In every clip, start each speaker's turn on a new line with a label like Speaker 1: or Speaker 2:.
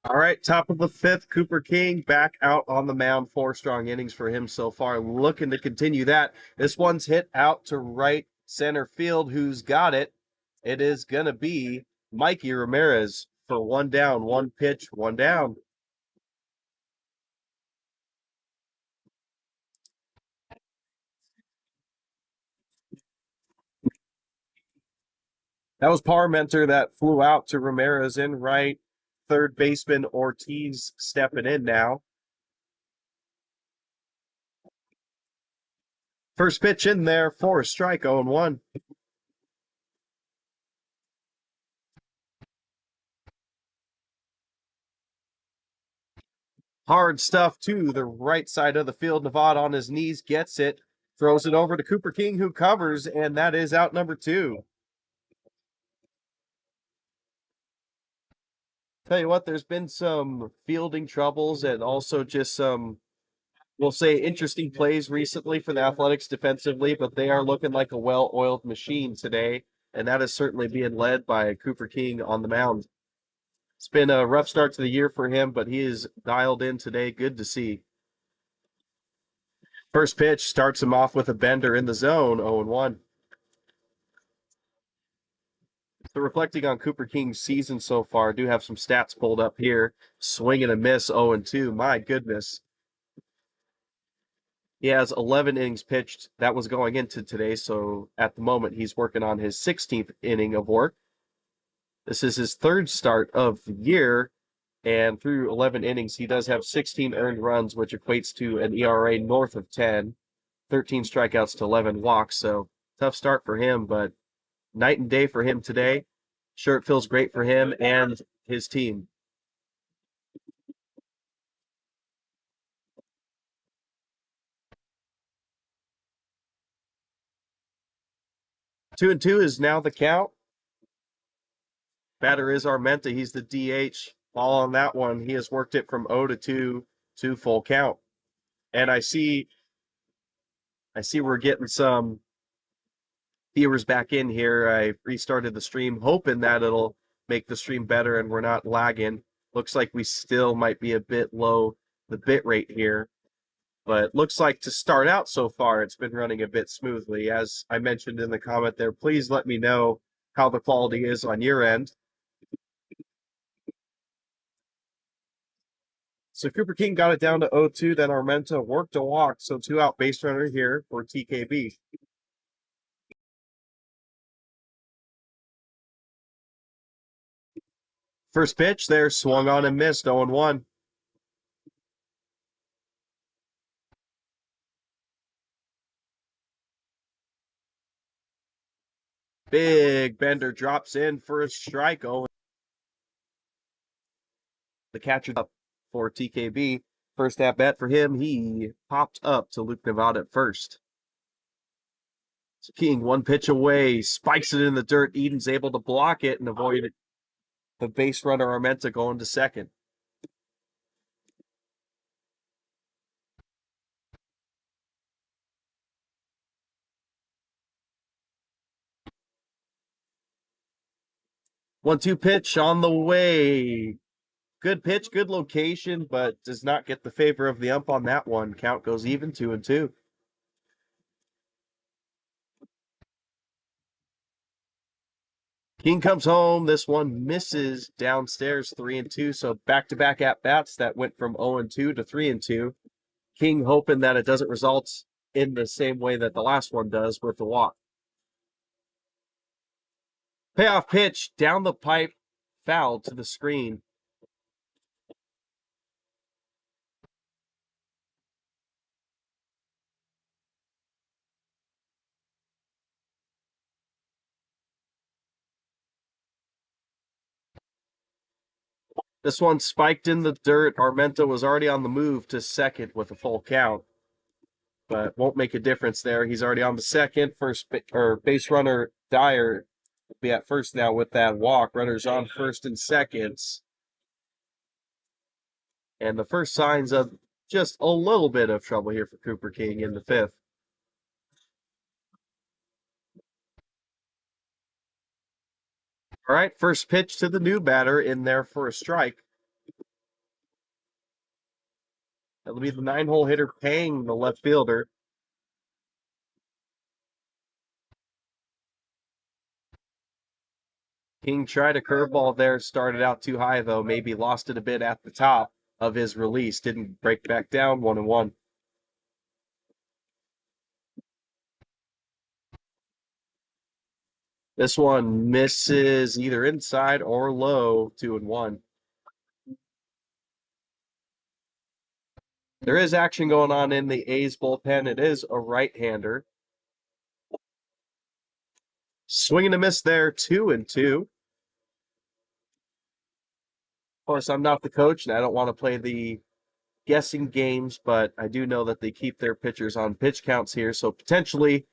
Speaker 1: All right, top of the fifth, Cooper King back out on the mound. 4 strong innings for him so far. Looking to continue that. This one's hit out to right center field. Who's got it? It is going to be Mikey Ramirez for 1 down, 1 pitch, 1 down. That was Parmenter that flew out to Ramirez in right. Third baseman Ortiz stepping in now. First pitch in there for a strike, 0-1. Hard stuff to the right side of the field. Nevada on his knees gets it, throws it over to Cooper King, who covers, and that is out number 2. Tell you what, there's been some fielding troubles and also just some, we'll say, interesting plays recently for the Athletics defensively, but they are looking like a well-oiled machine today, and that is certainly being led by Cooper King on the mound. It's been a rough start to the year for him, but he is dialed in today. Good to see. First pitch starts him off with a bender in the zone, 0-1. So reflecting on Cooper King's season so far, I do have some stats pulled up here. Swing and a miss, 0-2. My goodness. He has 11 innings pitched. That was going into today, so at the moment he's working on his 16th inning of work. This is his 3rd start of the year, and through 11 innings, he does have 16 earned runs, which equates to an ERA north of 10, 13 strikeouts to 11 walks, so tough start for him, but night and day for him today. Sure, it feels great for him and his team. Two and two is now the count. Batter is Armenta. He's the DH. Ball on that one. He has worked it from 0-2 to full count. And I see we're getting some viewers back in here. I restarted the stream, hoping that it'll make the stream better and we're not lagging. Looks like we still might be a bit low the bit rate here. But looks like to start out so far, it's been running a bit smoothly. As I mentioned in the comment there, please let me know how the quality is on your end. So Cooper King got it down to 0-2, then Armenta worked a walk, so 2 out base runner here for TKB. First pitch there, swung on and missed, 0-1. Big bender drops in for a strike. Oh, the catcher up for TKB. First at bat for him, he popped up to Luke Nevada at first. So King 1 pitch away, spikes it in the dirt. Eden's able to block it and avoid it. The base runner Armenta going to second. One-two pitch on the way. Good pitch, good location, but does not get the favor of the ump on that one. Count goes even, 2-2. King comes home. This one misses downstairs, 3-2. So back-to-back at-bats that went from 0-2 to 3-2. King hoping that it doesn't result in the same way that the last one does with the walk. Payoff pitch down the pipe, foul to the screen. This one spiked in the dirt. Armento was already on the move to second with a full count, but won't make a difference there. He's already on the second. Base runner Dyer will be at first now with that walk. Runners on first and seconds. And the first signs of just a little bit of trouble here for Cooper King in the fifth. All right, first pitch to the new batter in there for a strike. That'll be the 9-hole hitter paying the left fielder. King tried a curveball there, started out too high though, maybe lost it a bit at the top of his release, didn't break back down 1-1. This one misses either inside or low, 2-1. There is action going on in the A's bullpen. It is a right-hander. Swing and a miss there, 2-2. Of course, I'm not the coach, and I don't want to play the guessing games, but I do know that they keep their pitchers on pitch counts here, so potentially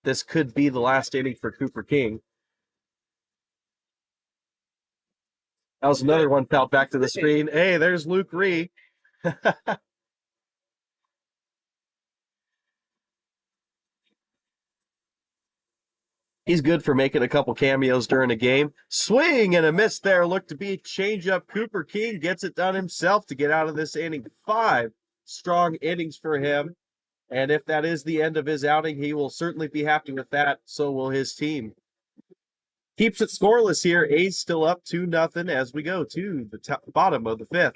Speaker 1: this could be the last inning for Cooper King. That was another one fouled back to the screen. Hey, there's Luke Ree. He's good for making a couple cameos during a game. Swing and a miss there. Looked to be changeup. Cooper King gets it done himself to get out of this inning. 5 strong innings for him. And if that is the end of his outing, he will certainly be happy with that. So will his team. Keeps it scoreless here. A's still up 2-0 as we go to the bottom of the fifth.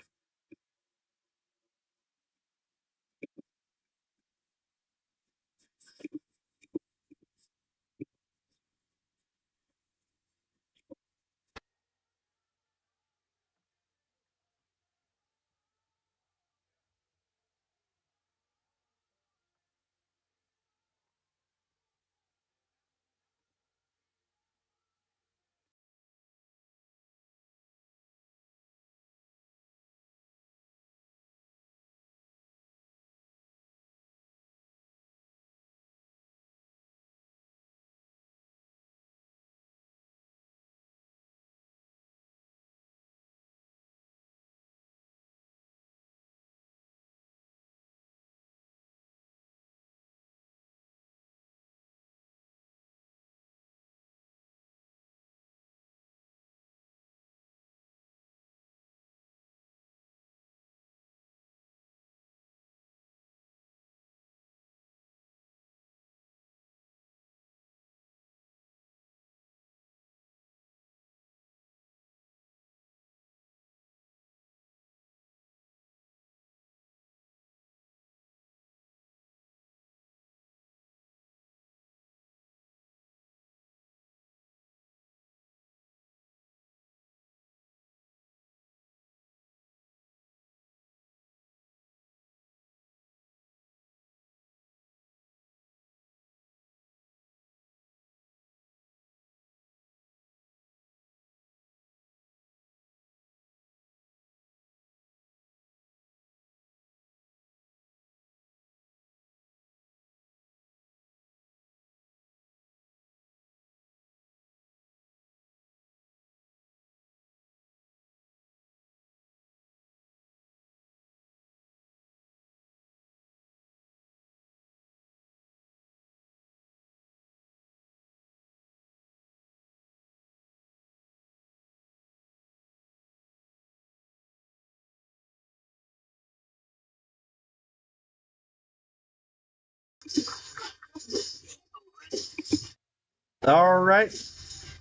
Speaker 1: All right.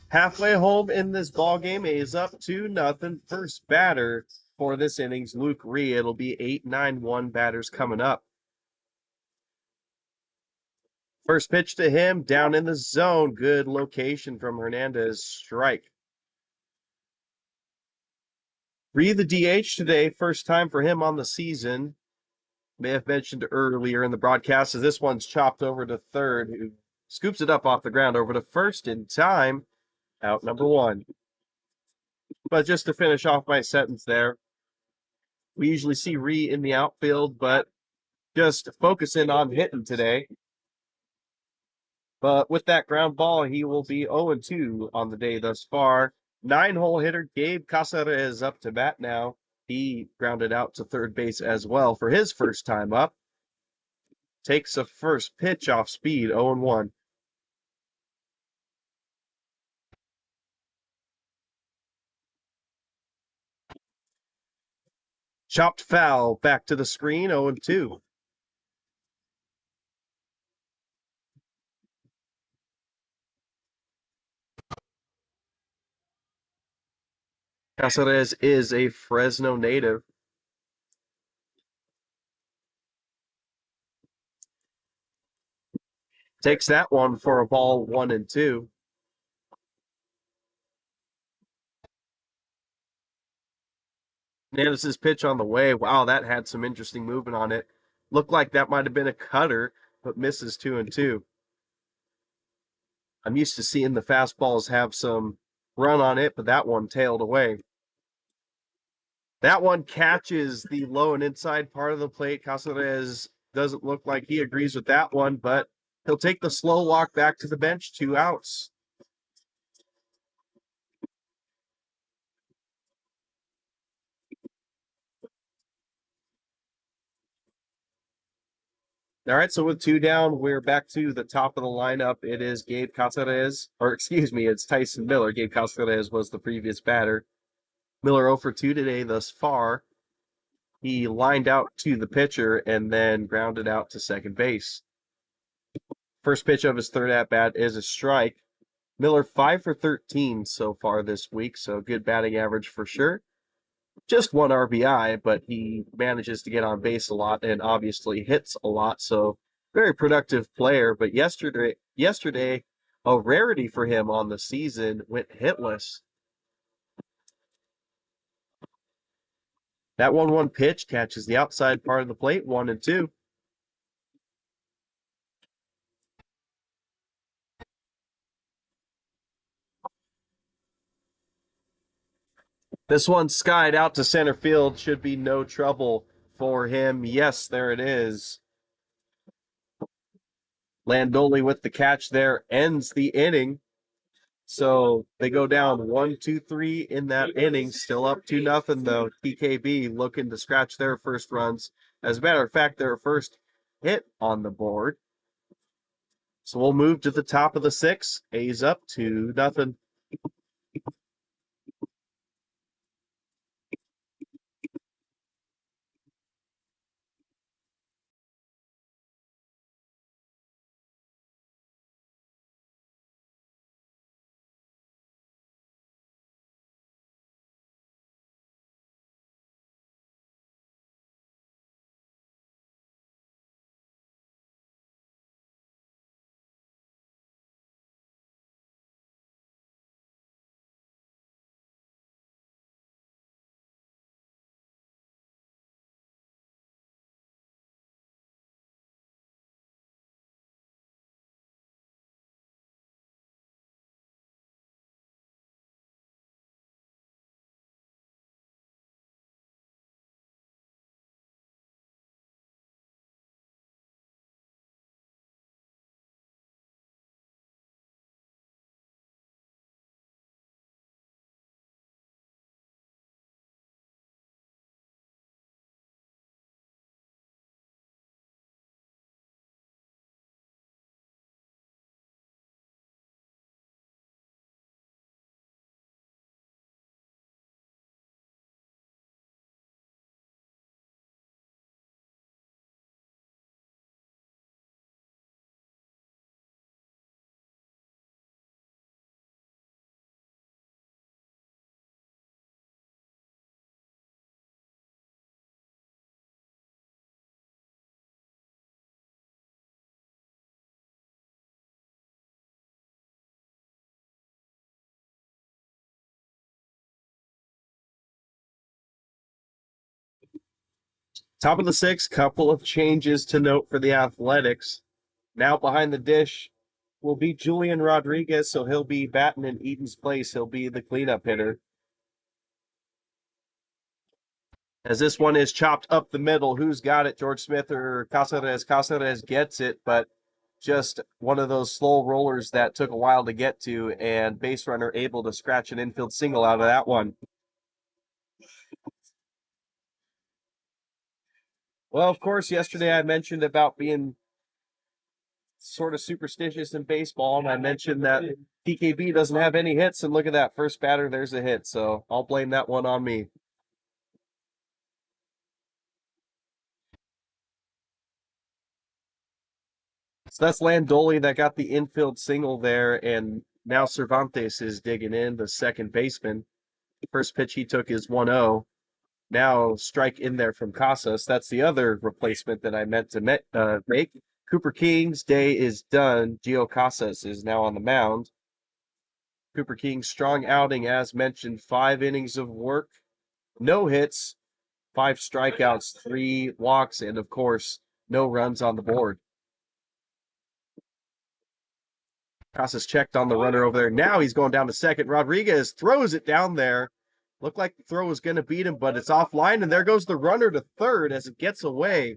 Speaker 1: Halfway home in this ball game, A's up 2-0. First batter for this innings, Luke Ree. It'll be 8-9-1 batters coming up. First pitch to him, down in the zone. Good location from Hernandez. Strike. Ree, the DH today, first time for him on the season. May have mentioned earlier in the broadcast as this one's chopped over to third, who scoops it up off the ground over to first in time. Out number one. But just to finish off my sentence there, we usually see Ree in the outfield, but just focusing on hitting today. But with that ground ball, he will be 0-2 on the day thus far. 9-hole hitter Gabe Caceres is up to bat now. He grounded out to third base as well for his first time up. Takes a first pitch off speed, 0-1. Chopped foul, back to the screen, 0-2. Caceres is a Fresno native. Takes that one for a ball, 1-2. Hernandez's pitch on the way. Wow, that had some interesting movement on it. Looked like that might have been a cutter, but misses 2-2. I'm used to seeing the fastballs have some run on it, but that one tailed away. That one catches the low and inside part of the plate. Caceres doesn't look like he agrees with that one, but he'll take the slow walk back to the bench, 2 outs. All right, so with 2 down, we're back to the top of the lineup. It is Gabe Caceres, or excuse me, it's Tyson Miller. Gabe Caceres was the previous batter. Miller 0 for 2 today thus far. He lined out to the pitcher and then grounded out to second base. First pitch of his third at bat is a strike. Miller 5 for 13 so far this week, so good batting average for sure. Just 1 RBI, but he manages to get on base a lot and obviously hits a lot, so very productive player. But yesterday, a rarity for him on the season, went hitless. That 1-1 pitch catches the outside part of the plate, 1-2. This one skied out to center field. Should be no trouble for him. Yes, there it is. Landoli with the catch there ends the inning. So they go down 1-2-3 in that inning. Still up 2-0 though. TKB looking to scratch their first runs. As a matter of fact, their first hit on the board. So we'll move to the top of the 6th. A's up 2-0. Top of the sixth, couple of changes to note for the Athletics. Now behind the dish will be Julian Rodriguez, so he'll be batting in Eden's place. He'll be the cleanup hitter. As this one is chopped up the middle, who's got it? George Smith or Caceres? Caceres gets it, but just one of those slow rollers that took a while to get to, and base runner able to scratch an infield single out of that one. Well, of course, yesterday I mentioned about being sort of superstitious in baseball, and I mentioned that TKB doesn't have any hits, and look at that. First batter, there's a hit, so I'll blame that one on me. So that's Landoli that got the infield single there, and now Cervantes is digging in, the second baseman. First pitch he took is 1-0. Now strike in there from Casas. That's the other replacement that I meant to make. Cooper King's day is done. Gio Casas is now on the mound. Cooper King's strong outing, as mentioned, 5 innings of work, no hits, 5 strikeouts, 3 walks, and of course, no runs on the board. Casas checked on the runner over there. Now he's going down to second. Rodriguez throws it down there. Looked like the throw was going to beat him, but it's offline, and there goes the runner to third as it gets away.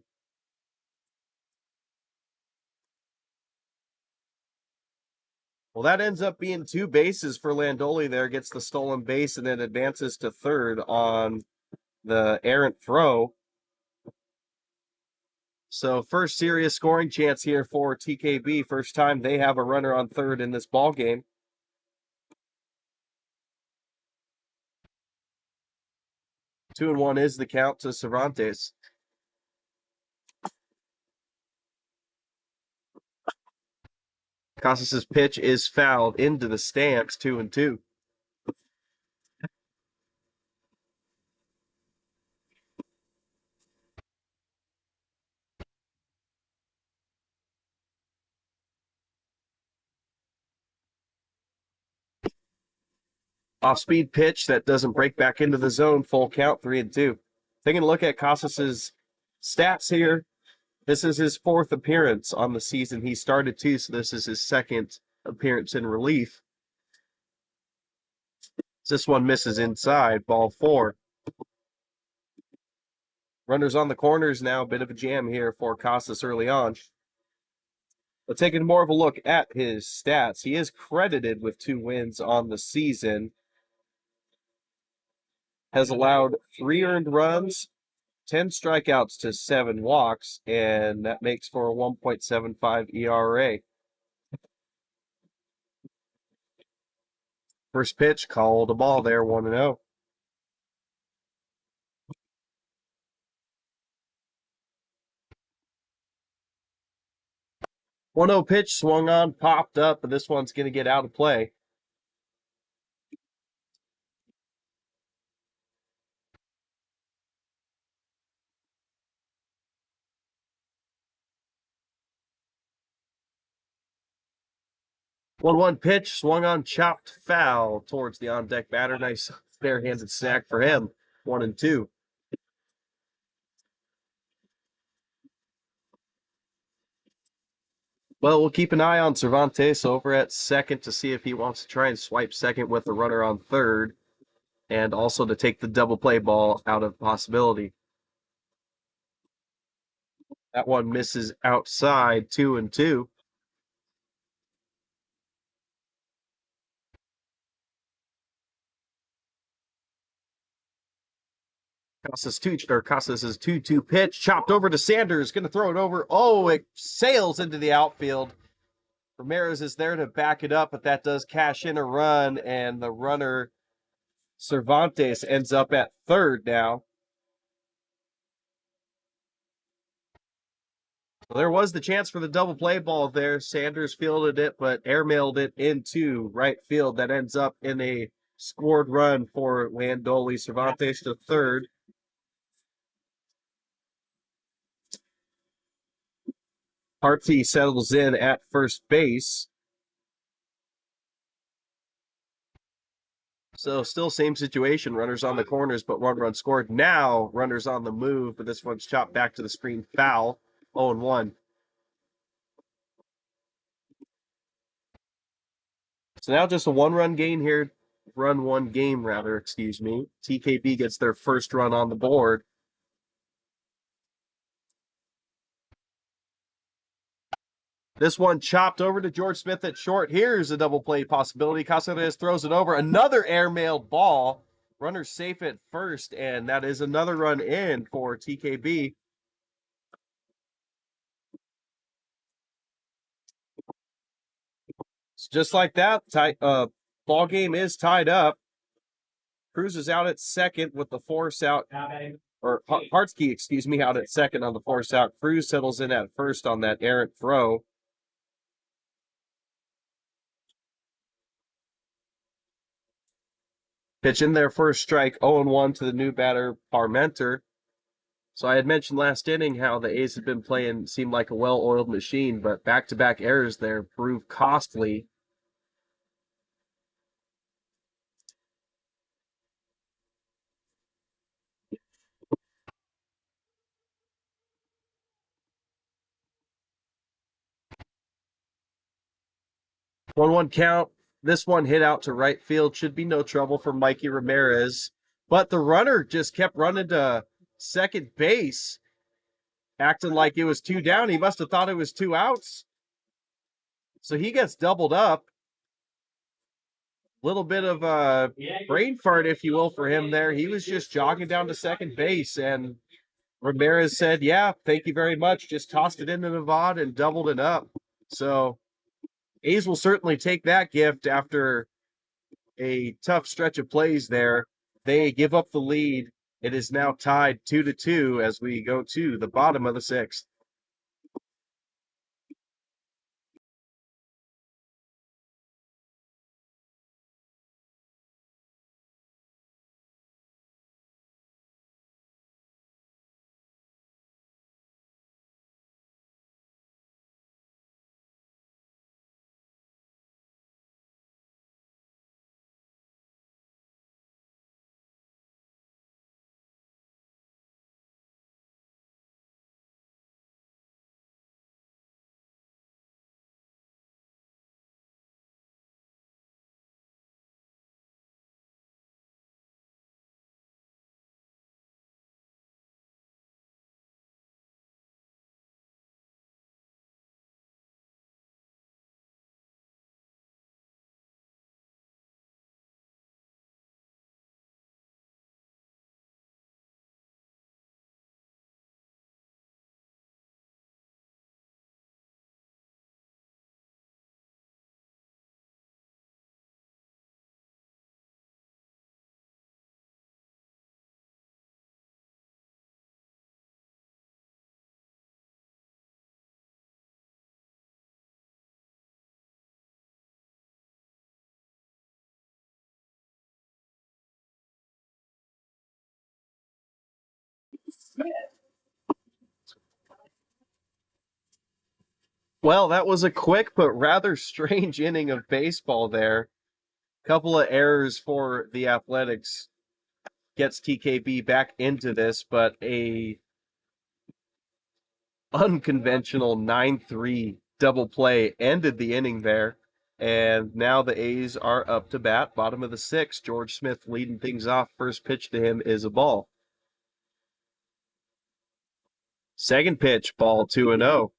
Speaker 1: Well, that ends up being 2 bases for Landoli there. Gets the stolen base and then advances to third on the errant throw. So first serious scoring chance here for TKB. First time they have a runner on third in this ball game. 2-1 is the count to Cervantes. Casas's pitch is fouled into the stands, 2-2. Off-speed pitch that doesn't break back into the zone. Full count, 3-2. Taking a look at Casas's stats here. This is his 4th appearance on the season. He started 2, so this is his 2nd appearance in relief. This one misses inside, ball 4. Runners on the corners now, a bit of a jam here for Casas early on. But taking more of a look at his stats, he is credited with 2 wins on the season. Has allowed 3 earned runs, 10 strikeouts to 7 walks, and that makes for a 1.75 ERA. First pitch, called a ball there, 1-0. 1-0 pitch swung on, popped up, and this one's going to get out of play. One pitch swung on, chopped foul towards the on-deck batter. Nice bare-handed snack for him. 1-2. Well, we'll keep an eye on Cervantes over at second to see if he wants to try and swipe second with the runner on third, and also to take the double play ball out of possibility. That one misses outside, 2-2. Casas' 2-2 pitch, chopped over to Sanders, going to throw it over. Oh, it sails into the outfield. Ramirez is there to back it up, but that does cash in a run, and the runner, Cervantes, ends up at third now. Well, there was the chance for the double play ball there. Sanders fielded it, but airmailed it into right field. That ends up in a scored run for Landoli. Cervantes to third. Hartsey settles in at first base. So still same situation. Runners on the corners, but 1 run scored. Now runners on the move, but this one's chopped back to the screen. Foul. 0-1. So now just a 1 run gain here. Run one game, rather, excuse me. TKB gets their first run on the board. This one chopped over to George Smith at short. Here's a double play possibility. Casares throws it over. Another airmailed ball. Runner safe at first, and that is another run in for TKB. Just like that, ball game is tied up. Cruz is out at second with the force out, or Hartsky, excuse me, out at second on the force out. Cruz settles in at first on that errant throw. Pitch in their first strike, 0-1 to the new batter, Parmenter. So I had mentioned last inning how the A's had been playing, seemed like a well-oiled machine, but back-to-back errors there proved costly. One count. This one hit out to right field. Should be no trouble for Mikey Ramirez. But the runner just kept running to second base, acting like it was 2 down. He must have thought it was 2 outs. So he gets doubled up. Little bit of a brain fart, if you will, for him there. He was just jogging down to second base, and Ramirez said, yeah, thank you very much. Just tossed it into Nevada and doubled it up. So A's will certainly take that gift after a tough stretch of plays there. They give up the lead. It is now tied 2-2 as we go to the bottom of the 6th. Well, that was a quick but rather strange inning of baseball there. Couple of errors for the Athletics gets TKB back into this, but a unconventional 9-3 double play ended the inning there. And now the A's are up to bat, bottom of the 6th. George Smith leading things off. First pitch to him is a ball. Second pitch, ball 2-0.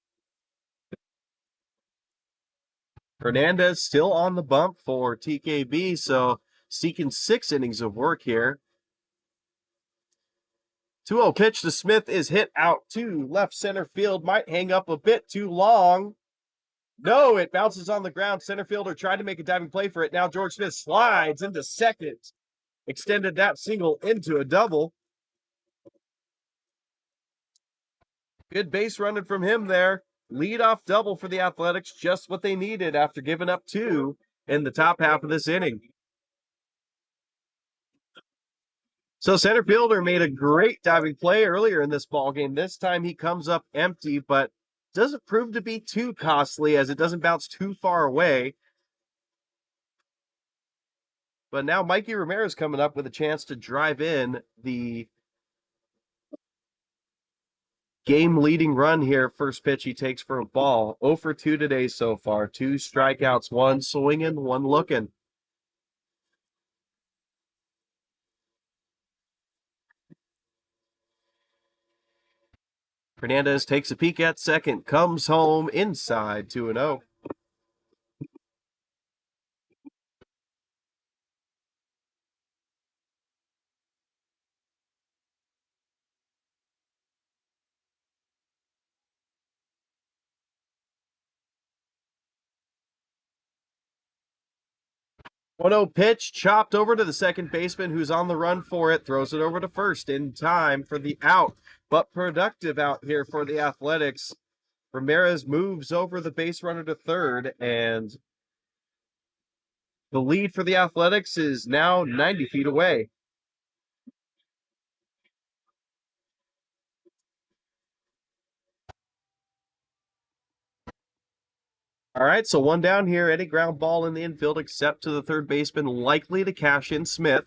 Speaker 1: Hernandez still on the bump for TKB, so seeking 6 innings of work here. 2-0 pitch to Smith is hit out to left center field. Might hang up a bit too long. No, it bounces on the ground. Center fielder tried to make a diving play for it. Now George Smith slides into second. Extended that single into a double. Good base running from him there. Leadoff double for the Athletics, just what they needed after giving up 2 in the top half of this inning. So center fielder made a great diving play earlier in this ball game. This time he comes up empty, but doesn't prove to be too costly as it doesn't bounce too far away. But now Mikey Ramirez coming up with a chance to drive in the game-leading run here. First pitch he takes for a ball. 0 for 2 today so far. 2 strikeouts, 1 swinging, 1 looking. Hernandez takes a peek at second, comes home inside 2-0. One 0 pitch chopped over to the second baseman who's on the run for it, throws it over to first in time for the out, but productive out here for the Athletics. Ramirez moves over the base runner to third, and the lead for the Athletics is now 90 feet away. All right, so 1 down here. Any ground ball in the infield except to the third baseman, likely to cash in Smith.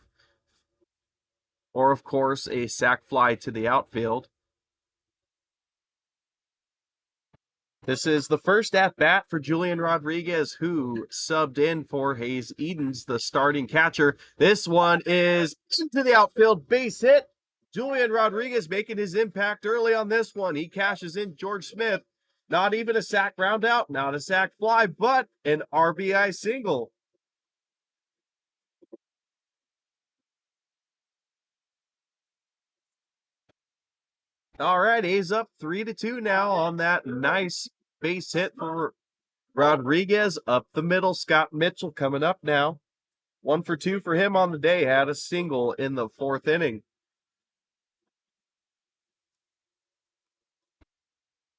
Speaker 1: Or, of course, a sac fly to the outfield. This is the first at-bat for Julian Rodriguez, who subbed in for Hayes Edens, the starting catcher. This one is into the outfield, base hit. Julian Rodriguez making his impact early on this one. He cashes in George Smith. Not even a sac ground out, not a sac fly, but an RBI single. All right, A's up 3-2 now on that nice base hit for Rodriguez. Up the middle, Scott Mitchell coming up now. 1 for 2 for him on the day. Had a single in the 4th inning.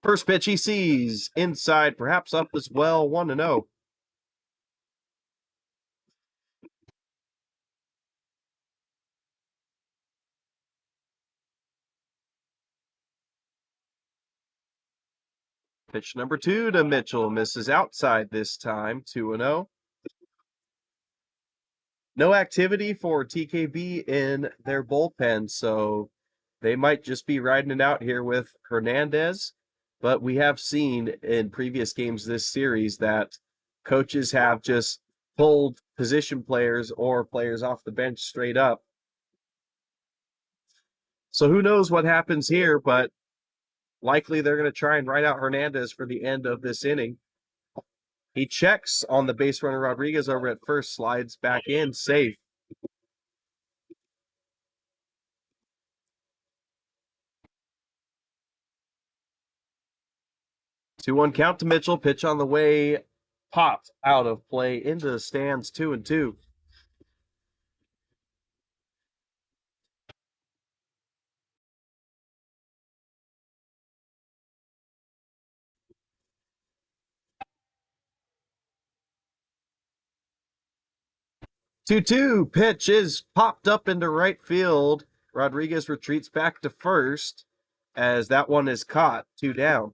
Speaker 1: First pitch he sees inside, perhaps up as well. 1-0. Pitch number 2 to Mitchell. Misses outside this time. 2-0. No activity for TKB in their bullpen, so they might just be riding it out here with Hernandez. But we have seen in previous games this series that coaches have just pulled position players or players off the bench straight up. So who knows what happens here, but likely they're going to try and ride out Hernandez for the end of this inning. He checks on the base runner Rodriguez over at first, slides back in, safe. 2-1 count to Mitchell. Pitch on the way, popped out of play into the stands. 2-2. Two pitch is popped up into right field. Rodriguez retreats back to first as that one is caught. 2 down.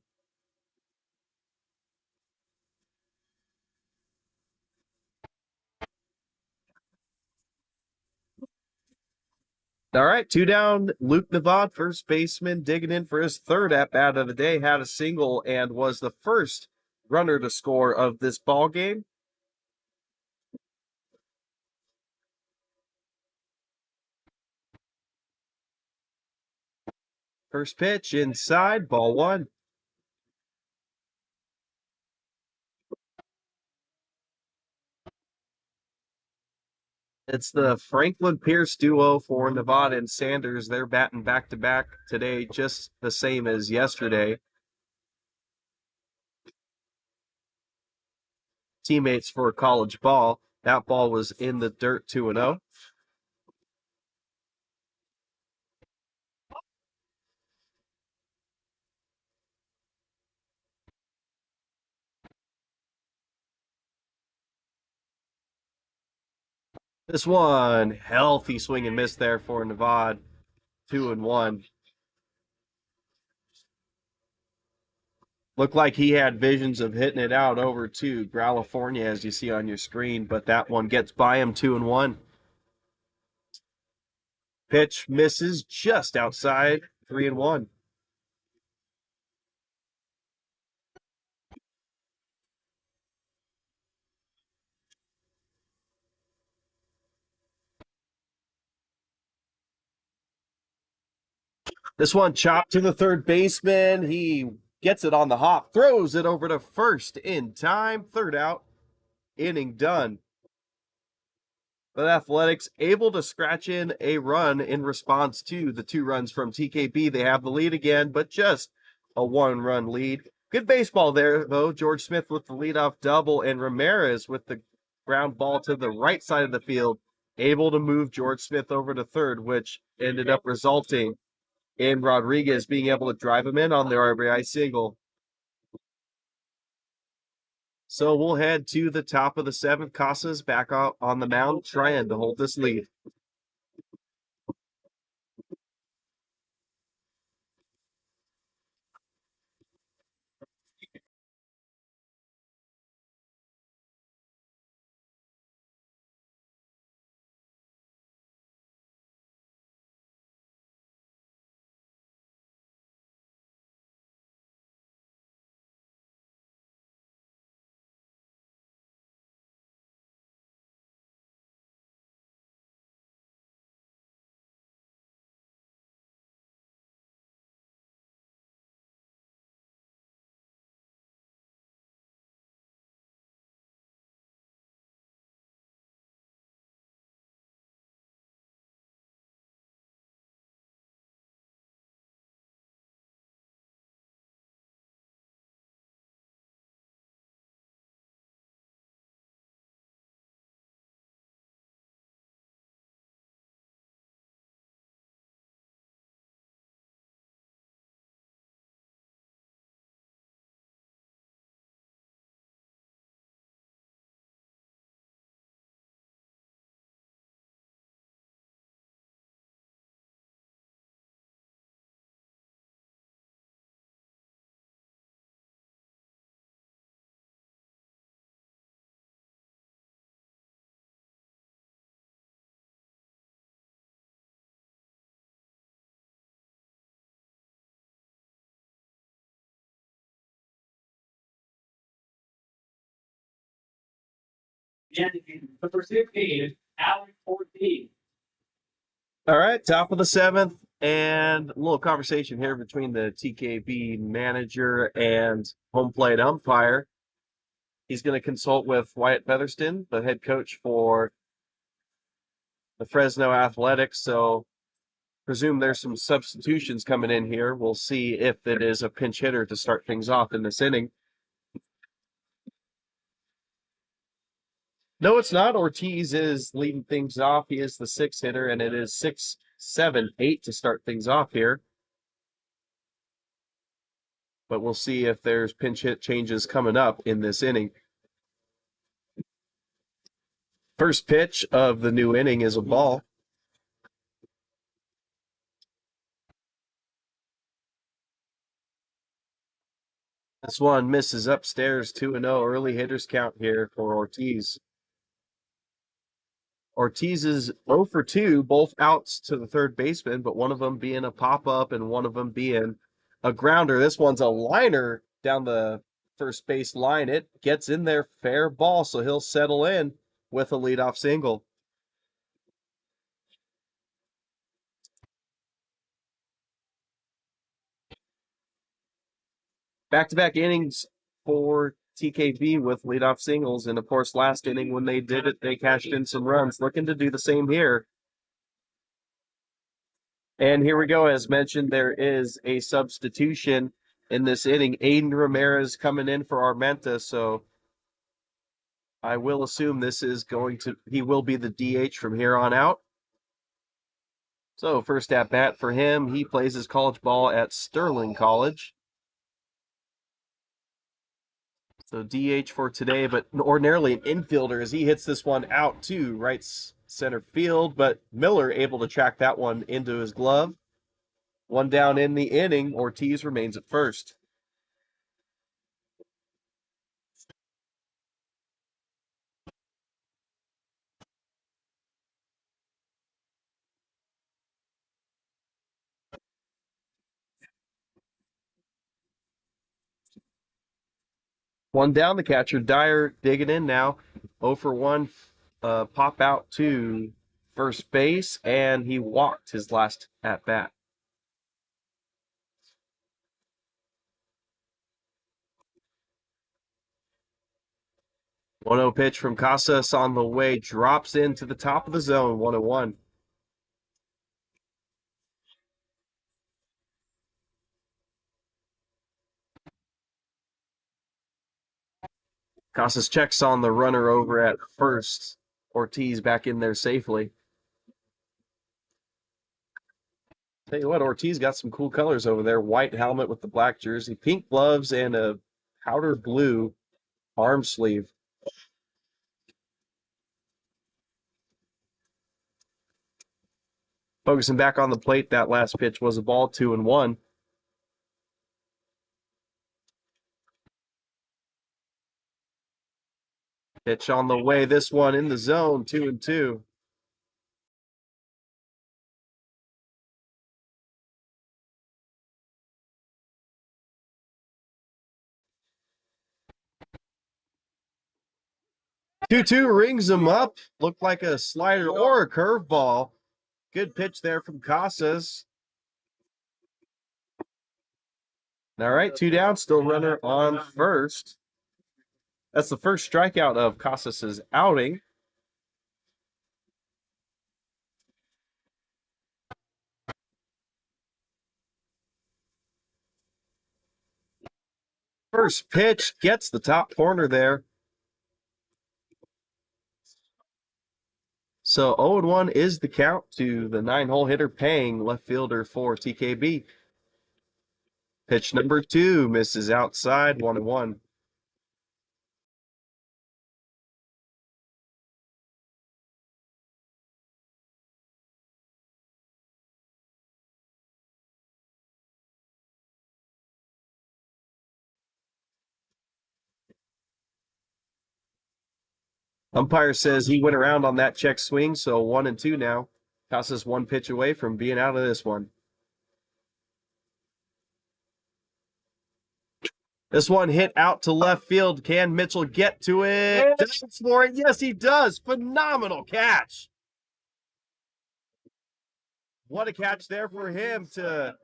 Speaker 1: All right, 2 down. Luke Navad, first baseman, digging in for his 3rd at-bat of the day. Had a single and was the first runner to score of this ball game. First pitch inside, ball 1. It's the Franklin Pierce duo for Nevada and Sanders. They're batting back-to-back today, just the same as yesterday. Teammates for college ball. That ball was in the dirt. 2-0. This one, healthy swing and miss there for Nevada. 2-1. Looked like he had visions of hitting it out over to California, as you see on your screen, but that one gets by him. 2-1. Pitch misses just outside, 3-1. This one chopped to the third baseman. He gets it on the hop, throws it over to first in time. Third out, inning done. But Athletics able to scratch in a run in response to the 2 runs from TKB. They have the lead again, but just a 1-run lead. Good baseball there, though. George Smith with the leadoff double, and Ramirez with the ground ball to the right side of the field, able to move George Smith over to third, which ended up resulting in Rodriguez being able to drive him in on the RBI single. So we'll head to the top of the 7th. Casas back out on the mound, trying to hold this lead. Number 16, Alex 14. All right, top of the 7th, and a little conversation here between the TKB manager and home plate umpire. He's going to consult with Wyatt Featherston, the head coach for the Fresno Athletics. So presume there's some substitutions coming in here. We'll see if it is a pinch hitter to start things off in this inning. No, it's not. Ortiz is leading things off. He is the 6th hitter, and it is 6, 7, 8 to start things off here. But we'll see if there's pinch hit changes coming up in this inning. First pitch of the new inning is a ball. This one misses upstairs, 2-0. Early hitters count here for Ortiz. Ortiz is 0 for 2, both outs to the third baseman, but one of them being a pop-up and one of them being a grounder. This one's a liner down the first base line. It gets in there, fair ball, so he'll settle in with a leadoff single. Back-to-back innings for TKB with leadoff singles, and of course, last inning when they did it, they cashed in some runs. Looking to do the same here. And here we go. As mentioned, there is a substitution in this inning. Aiden Ramirez coming in for Armenta, so I will assume this is he will be the DH from here on out. So first at bat for him, he plays his college ball at Sterling College. So DH for today, but ordinarily an infielder as he hits this one out to right center field, but Miller able to track that one into his glove. One down in the inning, Ortiz remains at first. One down, the catcher. Dyer digging in now. 0 for 1. Pop out to first base, and he walked his last at bat. 1-0 pitch from Casas on the way. Drops into the top of the zone. 1-1. Casas checks on the runner over at first. Ortiz back in there safely. Tell you what, Ortiz got some cool colors over there. White helmet with the black jersey, pink gloves, and a powder blue arm sleeve. Focusing back on the plate, that last pitch was a ball, 2-1. Pitch on the way, this one in the zone, 2-2. Two rings him up. Looked like a slider or a curveball. Good pitch there from Casas. All right, 2 down, still runner on first. That's the first strikeout of Casas's outing. First pitch gets the top corner there. So 0-1 is the count to the 9-hole hitter paying left fielder for TKB. Pitch number 2 misses outside, 1-1. Umpire says he went around on that check swing, so 1-2 now. Casas 1 pitch away from being out of this one. This one hit out to left field. Can Mitchell get to it? Does for it? Yes, he does. Phenomenal catch. What a catch there for him to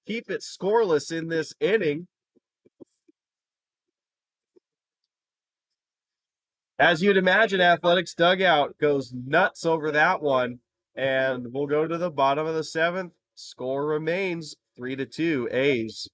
Speaker 1: keep it scoreless in this inning. As you'd imagine, Athletics dugout goes nuts over that one. And we'll go to the bottom of the 7th. Score remains 3-2 A's.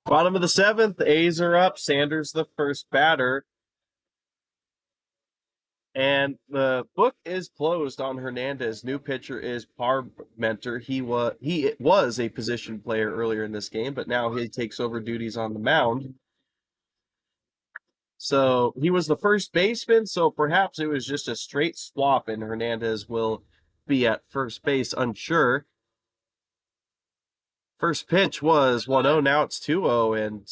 Speaker 1: Bottom of the seventh, A's are up. Sanders the first batter. And the book is closed on Hernandez. New pitcher is Parmenter. He was a position player earlier in this game, but now he takes over duties on the mound. So he was the first baseman, so perhaps it was just a straight swap, and Hernandez will be at first base, unsure. First pitch was 1-0, now it's 2-0, and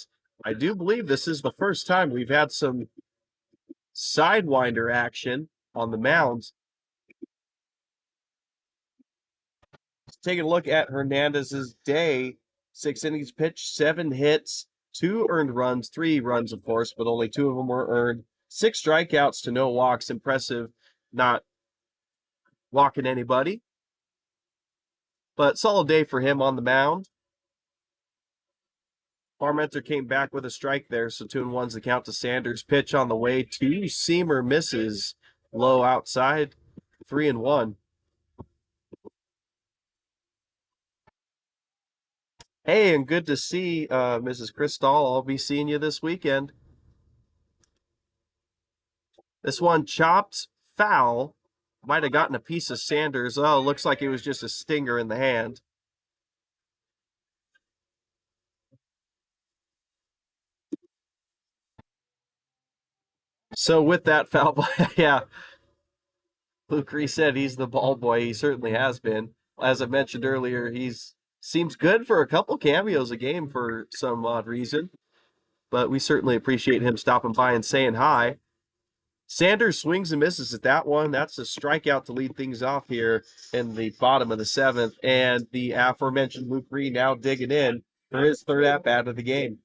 Speaker 1: I do believe this is the first time we've had some sidewinder action on the mound. Taking a look at Hernandez's day, 6 innings pitched, 7 hits, 2 earned runs, 3 runs, of course, but only 2 of them were earned. 6 strikeouts to no walks. Impressive, not walking anybody. But solid day for him on the mound. Parmenter came back with a strike there, so 2-1's the count to Sanders. Pitch on the way, 2-seamer misses, low outside, 3-1. Hey, and good to see Mrs. Crystal. I'll be seeing you this weekend. This one chopped foul. Might have gotten a piece of Sanders. Oh, looks like it was just a stinger in the hand. So with that foul play, yeah, Luke Ree said he's the ball boy. He certainly has been. As I mentioned earlier, he's seems good for a couple cameos a game for some odd reason. But we certainly appreciate him stopping by and saying hi. Sanders swings and misses at that one. That's a strikeout to lead things off here in the bottom of the seventh. And the aforementioned Luke Ree now digging in for his third at-bat of the game.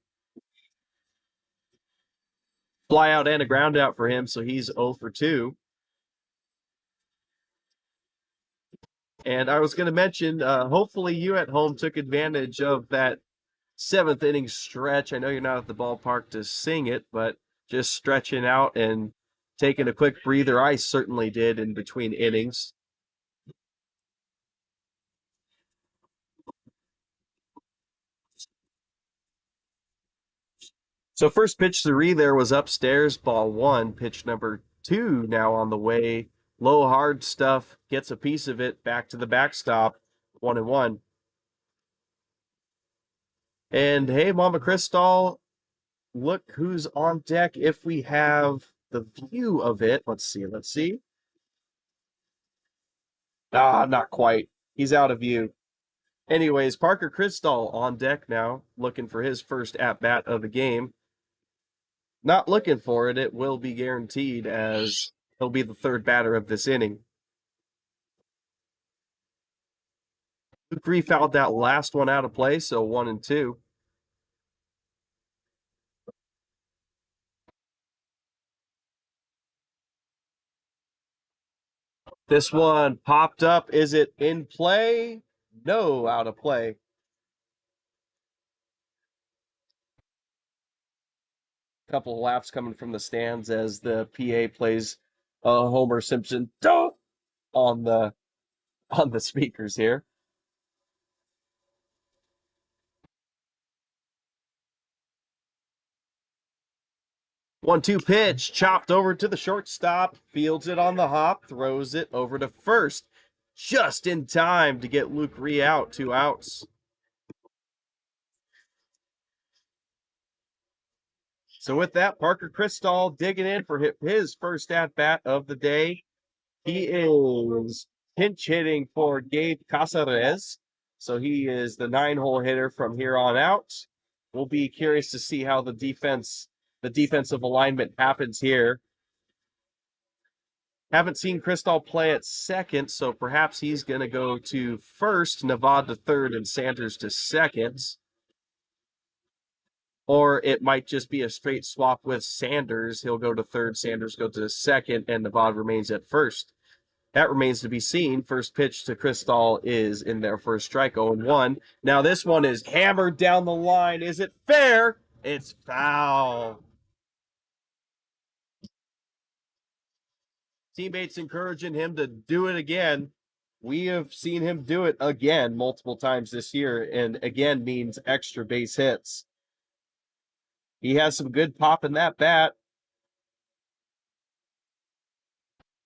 Speaker 1: Fly out and a ground out for him, so he's 0 for 2. And I was going to mention, hopefully you at home took advantage of that 7th inning stretch. I know you're not at the ballpark to sing it, but just stretching out and taking a quick breather. I certainly did in between innings. So first pitch to Ree there was upstairs, ball 1. Pitch number 2 now on the way. Low hard stuff, gets a piece of it, back to the backstop, 1-1. And hey, Mama Crystal, look who's on deck if we have the view of it. Let's see. Ah, not quite. He's out of view. Anyways, Parker Crystal on deck now, looking for his first at-bat of the game. Not looking for it, it will be guaranteed as he'll be the third batter of this inning. Luke Ree fouled that last one out of play, so 1-2. This one popped up. Is it in play? No, out of play. Couple of laughs coming from the stands as the PA plays Homer Simpson on the speakers here. 1-2 pitch, chopped over to the shortstop, fields it on the hop, throws it over to first, just in time to get Luke Ree out, 2 outs. So with that, Parker Crystal digging in for his first at-bat of the day. He is pinch hitting for Gabe Casares. So he is the 9-hole hitter from here on out. We'll be curious to see how the defensive alignment happens here. Haven't seen Crystal play at second, so perhaps he's going to go to first, Navad to third, and Sanders to second. Or it might just be a straight swap with Sanders. He'll go to third, Sanders go to second, and Navad remains at first. That remains to be seen. First pitch to Crystal is in their first strike, 0-1. Now this one is hammered down the line. Is it fair? It's foul. Teammates encouraging him to do it again. We have seen him do it again multiple times this year, and again means extra base hits. He has some good pop in that bat.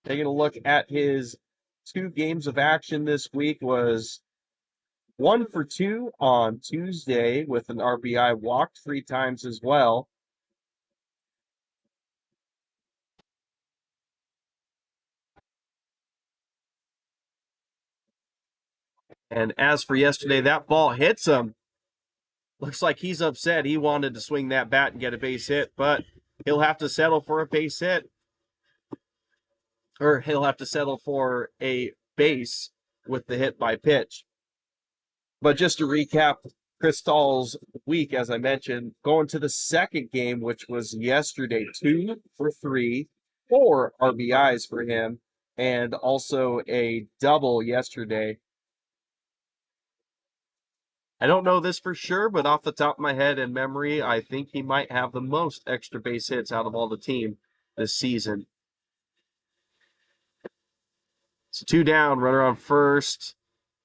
Speaker 1: Taking a look at his 2 games of action this week was 1 for 2 on Tuesday with an RBI, walked 3 times as well. And as for yesterday, that ball hits him. Looks like he's upset. He wanted to swing that bat and get a base hit, but he'll have to settle for a base hit. Or he'll have to settle for a base with the hit by pitch. But just to recap Chris Stahl's week, as I mentioned, going to the second game, which was yesterday, 2 for 3, 4 RBIs for him, and also a double yesterday. I don't know this for sure, but off the top of my head and memory, I think he might have the most extra base hits out of all the team this season. So 2 down, runner on first.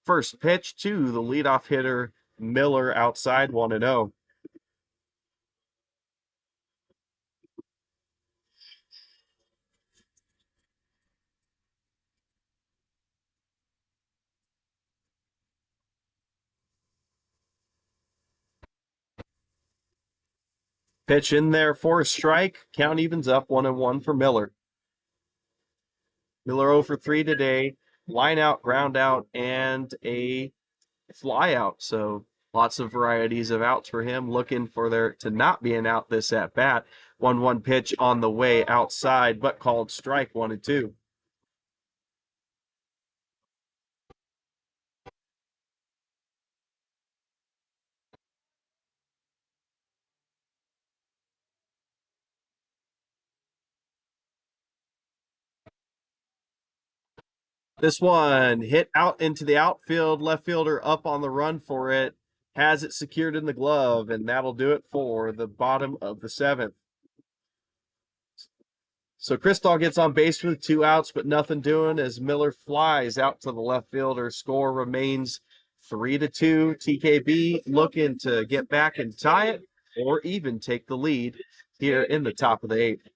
Speaker 1: First pitch to the leadoff hitter, Miller, outside 1-0. Pitch in there for a strike. Count evens up 1-1 for Miller. Miller 0 for 3 today. Line out, ground out, and a fly out. So lots of varieties of outs for him. Looking for there to not be an out this at bat. 1-1 pitch on the way outside, but called strike 1-2. This one hit out into the outfield. Left fielder up on the run for it. Has it secured in the glove, and that'll do it for the bottom of the 7th. So Kristahl gets on base with 2 outs, but nothing doing as Miller flies out to the left fielder. Score remains 3-2. TKB looking to get back and tie it or even take the lead here in the top of the 8th.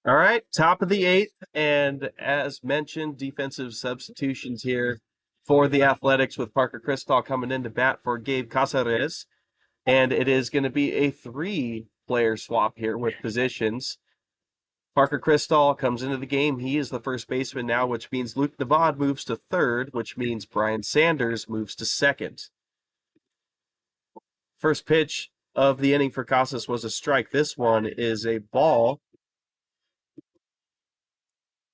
Speaker 1: All right, top of the 8th, and as mentioned, defensive substitutions here for the Athletics with Parker Kristahl coming in to bat for Gabe Casares. And it is going to be a 3-player swap here with positions. Parker Kristahl comes into the game. He is the first baseman now, which means Luke Navad moves to third, which means Brian Sanders moves to second. First pitch of the inning for Casas was a strike. This one is a ball.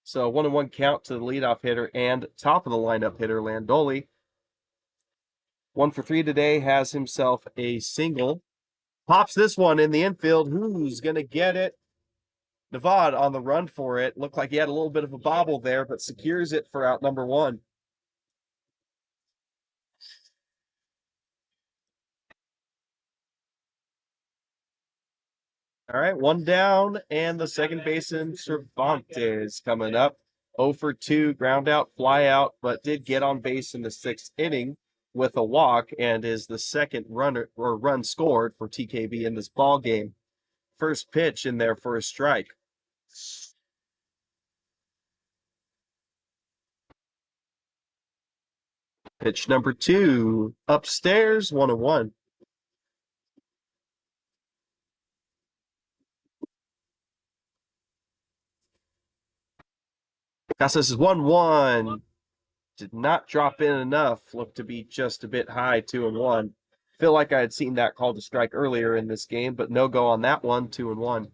Speaker 1: So 1-1 count to the leadoff hitter and top of the lineup hitter, Landoli. 1 for 3 today, has himself a single. Pops this one in the infield. Who's going to get it? Navad on the run for it. Looked like he had a little bit of a bobble there, but secures it for out number 1. All right, one down, and the second baseman Cervantes coming up. 0 for 2, ground out, fly out, but did get on base in the sixth inning with a walk and is the second runner or run scored for TKB in this ball game. First pitch in there for a strike. Pitch number 2, upstairs, 1-1. Casas is 1-1. Did not drop in enough. Looked to be just a bit high, 2-1. Feel like I had seen that call to strike earlier in this game, but no go on that one, 2-1.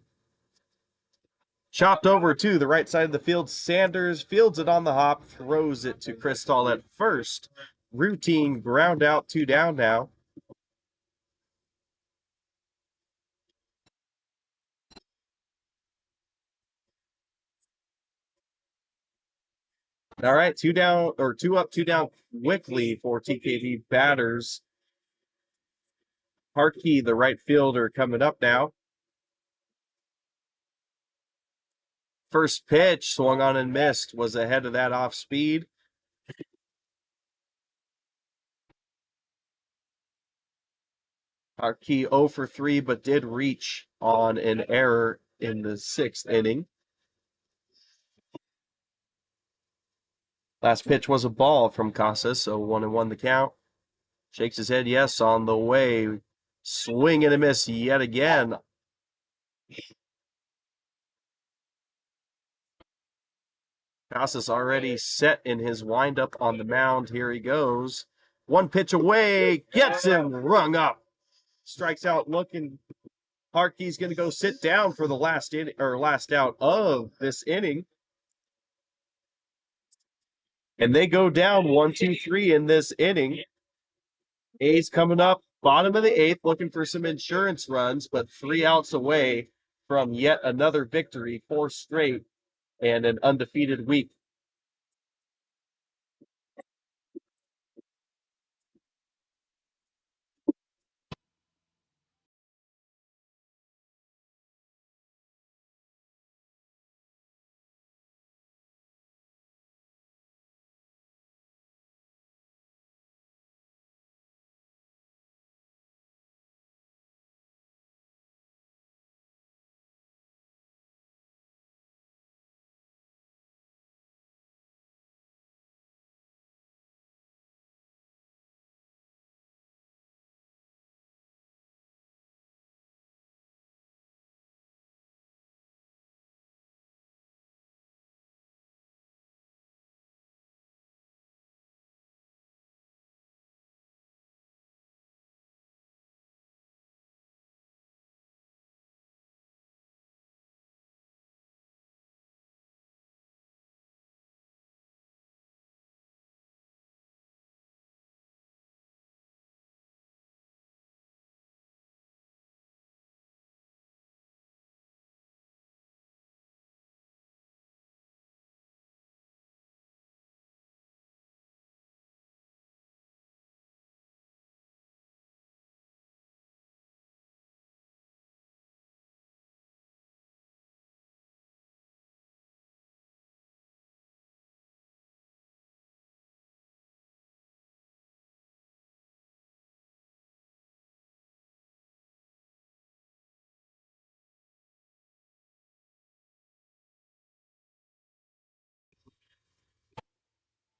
Speaker 1: Chopped over to the right side of the field. Sanders fields it on the hop, throws it to Crystal at first. Routine ground out, 2 down now. All right, 2 down or 2 up, 2 down quickly for TKB batters. Harkey, the right fielder, coming up now. First pitch swung on and missed, was ahead of that off speed. Harkey 0 for 3, but did reach on an error in the sixth inning. Last pitch was a ball from Casas, so 1-1 the count. Shakes his head yes on the way. Swing and a miss yet again. Casas already set in his windup on the mound. Here he goes. One pitch away, gets him rung up. Strikes out looking. Harkey's going to go sit down for the last out of this inning. And they go down 1-2-3 in this inning. A's coming up, bottom of the eighth, looking for some insurance runs, but 3 outs away from yet another victory, 4 straight, and an undefeated week.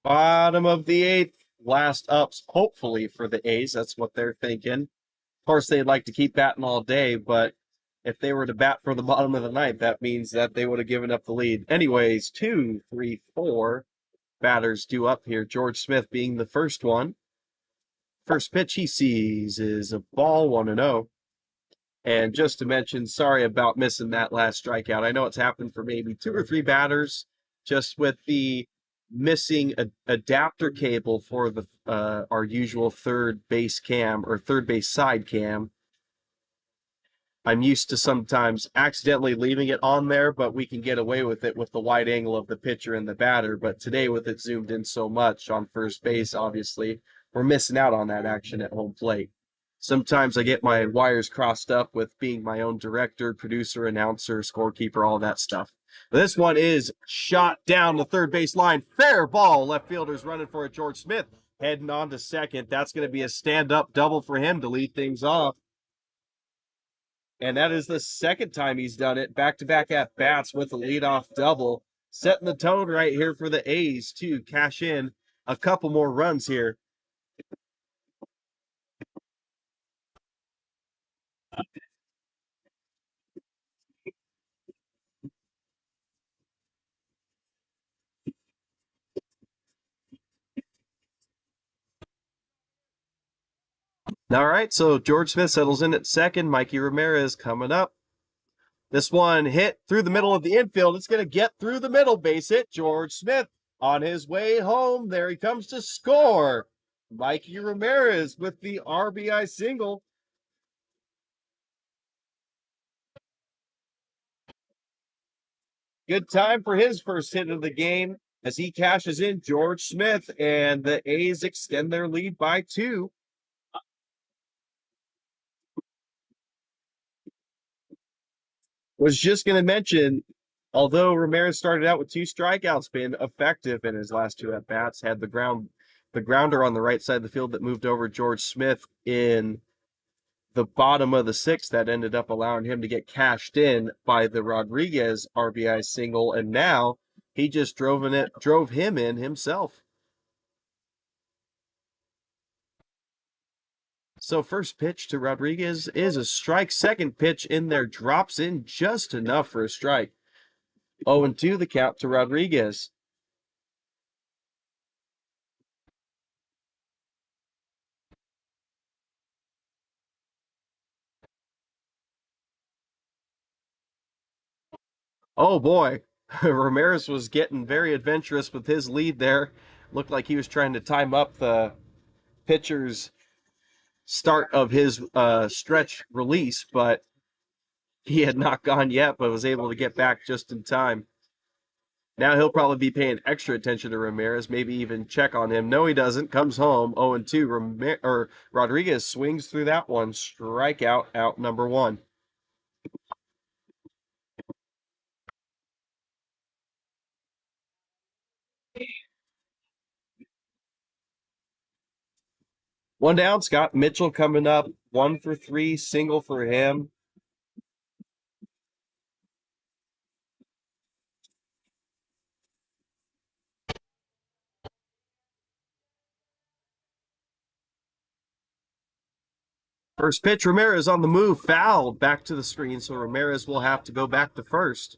Speaker 1: Bottom of the eighth, last ups, hopefully for the A's. That's what they're thinking. Of course, they'd like to keep batting all day, but if they were to bat for the bottom of the ninth, that means that they would have given up the lead. Anyways, 2, 3, 4 batters due up here. George Smith being the first one. First pitch he sees is a ball, 1-0. And just to mention, sorry about missing that last strikeout. I know it's happened for maybe 2 or 3 batters, just with the missing adapter cable for the our usual third base cam or third base side cam. I'm used to sometimes accidentally leaving it on there, but we can get away with it with the wide angle of the pitcher and the batter. But today, with it zoomed in so much on first base, obviously, we're missing out on that action at home plate. Sometimes I get my wires crossed up with being my own director, producer, announcer, scorekeeper, all that stuff. But this one is shot down the third base line. Fair ball. Left fielder's running for it. George Smith heading on to second. That's going to be a stand-up double for him to lead things off. And that is the second time he's done it. Back-to-back at-bats with a leadoff double. Setting the tone right here for the A's to cash in a couple more runs here. All right, so George Smith settles in at second. Mikey Ramirez coming up. This one hit through the middle of the infield. It's going to get through the middle, base hit. George Smith on his way home. There he comes to score. Mikey Ramirez with the RBI single. Good time for his first hit of the game as he cashes in George Smith, and the A's extend their lead by 2. Was just going to mention, although Ramirez started out with 2 strikeouts, been effective in his last 2 at bats, had the grounder on the right side of the field that moved over George Smith in the bottom of the 6th that ended up allowing him to get cashed in by the Rodriguez RBI single, and now he just drove him in himself. So first pitch to Rodriguez is a strike. Second pitch in there drops in just enough for a strike. 0-2 the count to Rodriguez. Oh boy, Ramirez was getting very adventurous with his lead there. Looked like he was trying to time up the pitcher's start of his stretch release, but he had not gone yet, but was able to get back just in time. Now he'll probably be paying extra attention to Ramirez, maybe even check on him. No, he doesn't. Comes home 0-2. Rodriguez swings through that one. Strikeout, out number 1. One down. Scott Mitchell coming up. 1 for 3, single for him. First pitch, Ramirez on the move, fouled back to the screen, so Ramirez will have to go back to first.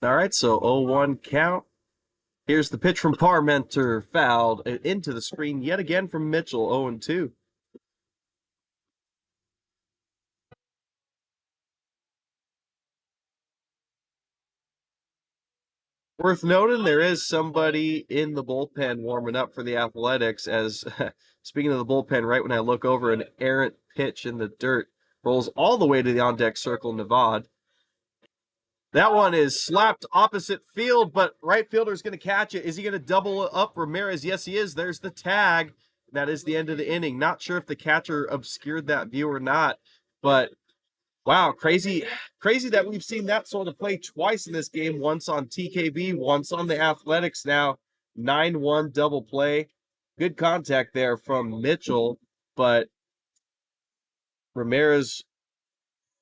Speaker 1: All right, so 0-1 count. Here's the pitch from Parmenter, fouled into the screen yet again from Mitchell, 0-2. Worth noting, there is somebody in the bullpen warming up for the Athletics. As speaking of the bullpen, right when I look over, an errant pitch in the dirt rolls all the way to the on deck circle, Nevada. That one is slapped opposite field, but right fielder is going to catch it. Is he going to double up Ramirez? Yes, he is. There's the tag. That is the end of the inning. Not sure if the catcher obscured that view or not, but wow, crazy that we've seen that sort of play twice in this game, once on TKB, once on the Athletics now. 9-1 double play. Good contact there from Mitchell, but Ramirez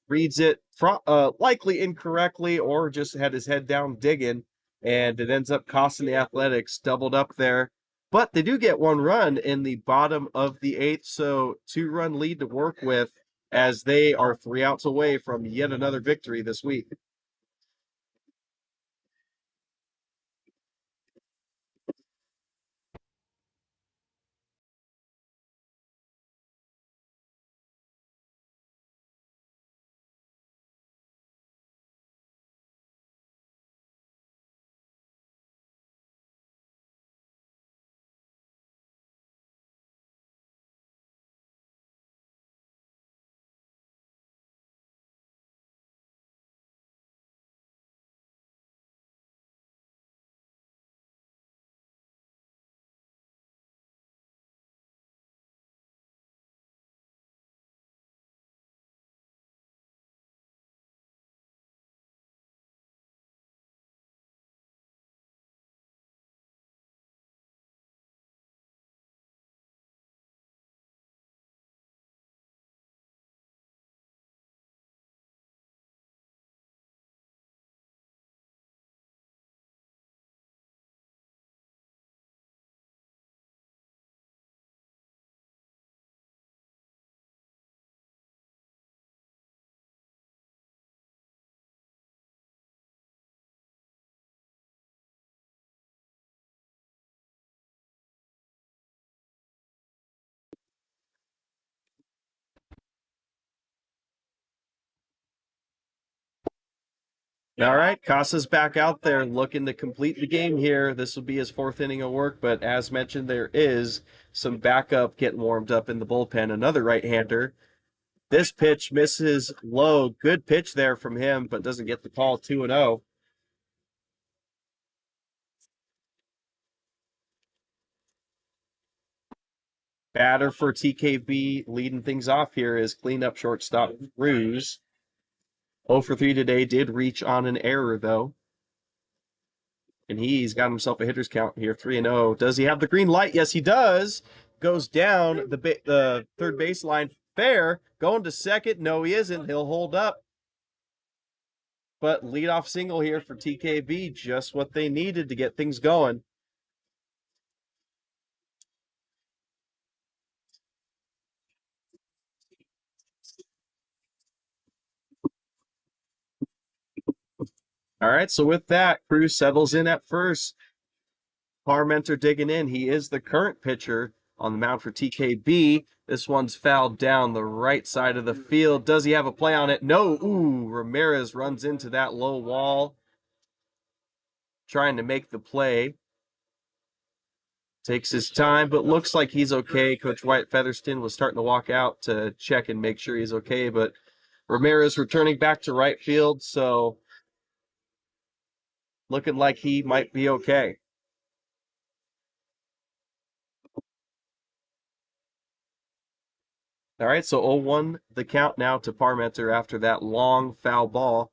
Speaker 1: reads it likely incorrectly or just had his head down digging, and it ends up costing the Athletics, doubled up there. But they do get 1 run in the bottom of the 8th, so 2-run lead to work with as they are 3 outs away from yet another victory this week. All right, Casa's back out there looking to complete the game here. This will be his fourth inning of work, but as mentioned, there is some backup getting warmed up in the bullpen. Another right-hander. This pitch misses low. Good pitch there from him, but doesn't get the call. 2-0. Batter for TKB leading things off here is cleanup shortstop Cruz. 0 for 3 today, did reach on an error though. And he's got himself a hitter's count here, 3-0. Does he have the green light? Yes, he does. Goes down the third baseline. Fair. Going to second. No, he isn't. He'll hold up. But leadoff single here for TKB. Just what they needed to get things going. All right, so with that, Cruz settles in at first. Parmenter digging in. He is the current pitcher on the mound for TKB. This one's fouled down the right side of the field. Does he have a play on it? No. Ooh, Ramirez runs into that low wall, trying to make the play. Takes his time, but looks like he's okay. Coach White Featherston was starting to walk out to check and make sure he's okay, but Ramirez returning back to right field, so looking like he might be okay. All right, so 0-1 the count now to Parmenter after that long foul ball.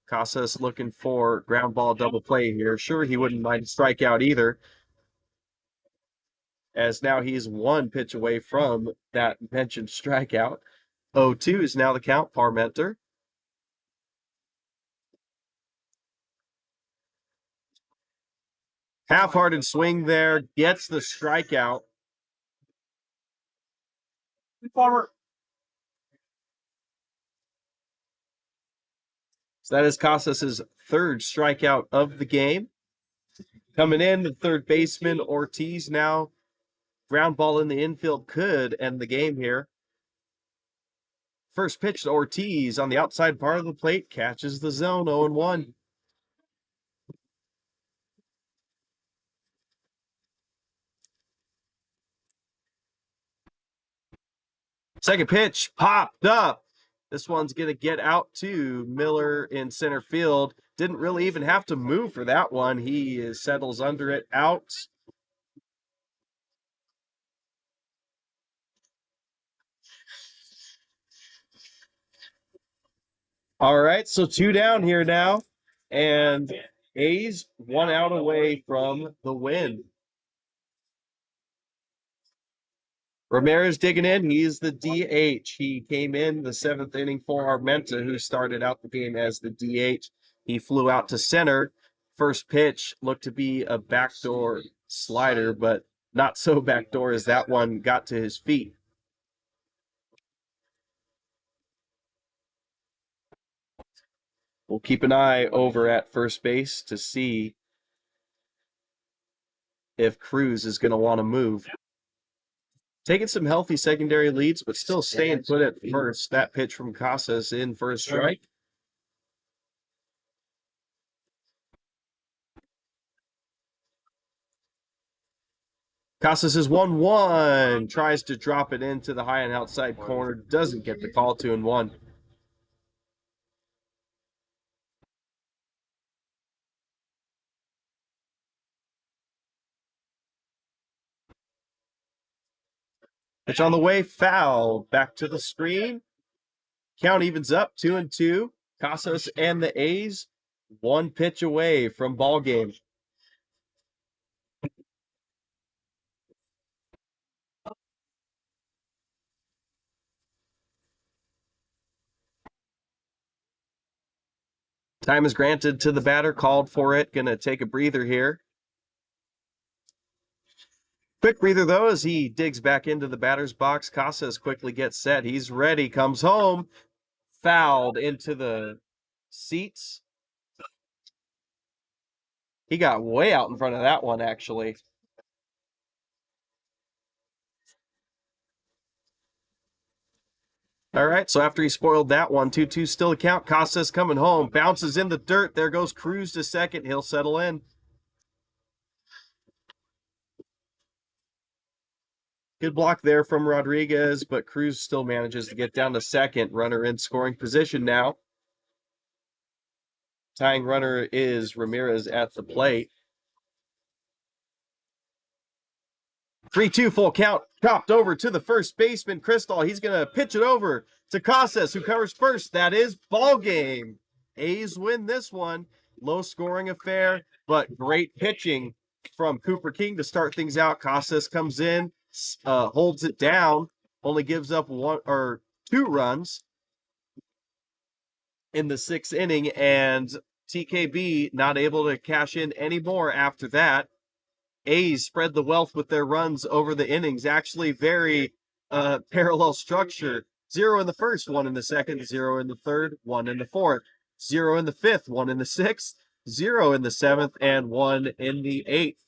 Speaker 1: Casas looking for ground ball double play here. Sure, he wouldn't mind a strikeout either, as now he's one pitch away from that mentioned strikeout. 0-2 is now the count, Parmenter. Half-hearted swing there, gets the strikeout. Farmer. So that is Casas' third strikeout of the game. Coming in, the third baseman, Ortiz now. Ground ball in the infield could end the game here. First pitch to Ortiz on the outside part of the plate, catches the zone, 0-1. Second pitch popped up. This one's going to get out to Miller in center field. Didn't really even have to move for that one. He settles under it, out. All right, so 2 down here now. And A's 1 out away from the win. Ramirez digging in. He's the DH. He came in the 7th inning for Armenta, who started out the game as the DH. He flew out to center. First pitch looked to be a backdoor slider, but not so backdoor as that one got to his feet. We'll keep an eye over at first base to see if Cruz is going to want to move. Taking some healthy secondary leads, but still staying put at first. That pitch from Casas in for a strike. Casas is 1-1. Tries to drop it into the high and outside corner. Doesn't get the call, 2-1. Pitch on the way, foul. Back to the screen. Count evens up, 2-2. Casas and the A's, 1 pitch away from ball game. Time is granted to the batter, called for it. Gonna take a breather here. Quick breather, though, as he digs back into the batter's box. Casas quickly gets set. He's ready, comes home. Fouled into the seats. He got way out in front of that one, actually. All right, so after he spoiled that one, 2-2 still a count. Casas coming home, bounces in the dirt. There goes Cruz to second. He'll settle in. Good block there from Rodriguez, but Cruz still manages to get down to second. Runner in scoring position now. Tying runner is Ramirez at the plate. 3-2 full count. Chopped over to the first baseman, Crystal. He's going to pitch it over to Casas, who covers first. That is ball game. A's win this one. Low scoring affair, but great pitching from Cooper King to start things out. Casas comes in, holds it down, only gives up 1 or 2 runs in the 6th inning, and TKB not able to cash in anymore after that. A's spread the wealth with their runs over the innings. Actually, very parallel structure. 0 in the first, 1 in the second, 0 in the third, 1 in the fourth, 0 in the fifth, 1 in the sixth, 0 in the seventh, and 1 in the eighth.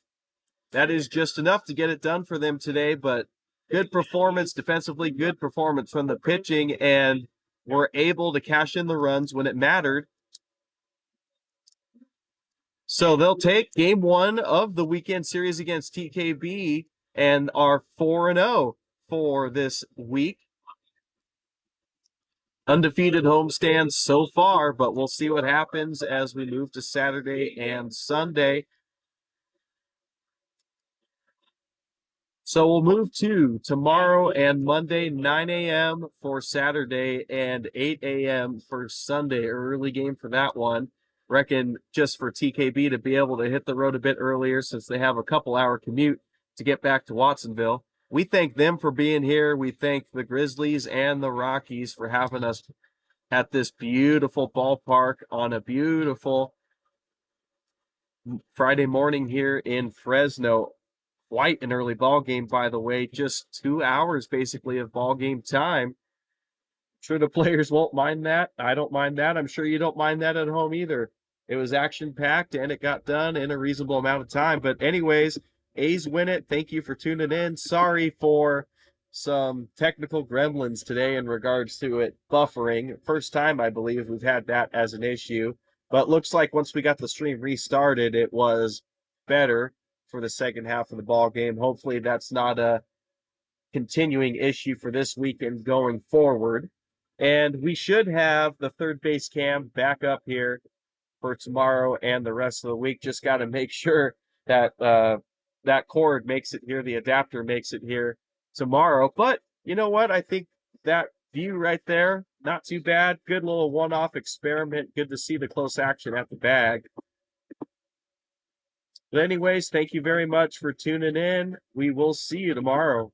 Speaker 1: That is just enough to get it done for them today, but good performance defensively, good performance from the pitching, and were able to cash in the runs when it mattered. So they'll take game 1 of the weekend series against TKB and are 4-0 for this week. Undefeated homestands so far, but we'll see what happens as we move to Saturday and Sunday. So we'll move to tomorrow and Monday, 9 a.m. for Saturday and 8 a.m. for Sunday. Early game for that one. Reckon just for TKB to be able to hit the road a bit earlier since they have a couple-hour commute to get back to Watsonville. We thank them for being here. We thank the Grizzlies and the Rockies for having us at this beautiful ballpark on a beautiful Friday morning here in Fresno. Quite an early ball game, by the way. Just 2 hours basically of ball game time. Sure the players won't mind that. I don't mind that. I'm sure you don't mind that at home either. It was action-packed, and it got done in a reasonable amount of time. But anyways, A's win it. Thank you for tuning in. Sorry for some technical gremlins today in regards to it buffering. First time, I believe, we've had that as an issue. But looks like once we got the stream restarted, it was better for the second half of the ball game. Hopefully that's not a continuing issue for this weekend going forward. And we should have the third base cam back up here for tomorrow and the rest of the week. Just got to make sure that that cord makes it here, the adapter makes it here tomorrow. But you know what? I think that view right there, not too bad. Good little one-off experiment. Good to see the close action at the bag. But anyways, thank you very much for tuning in. We will see you tomorrow.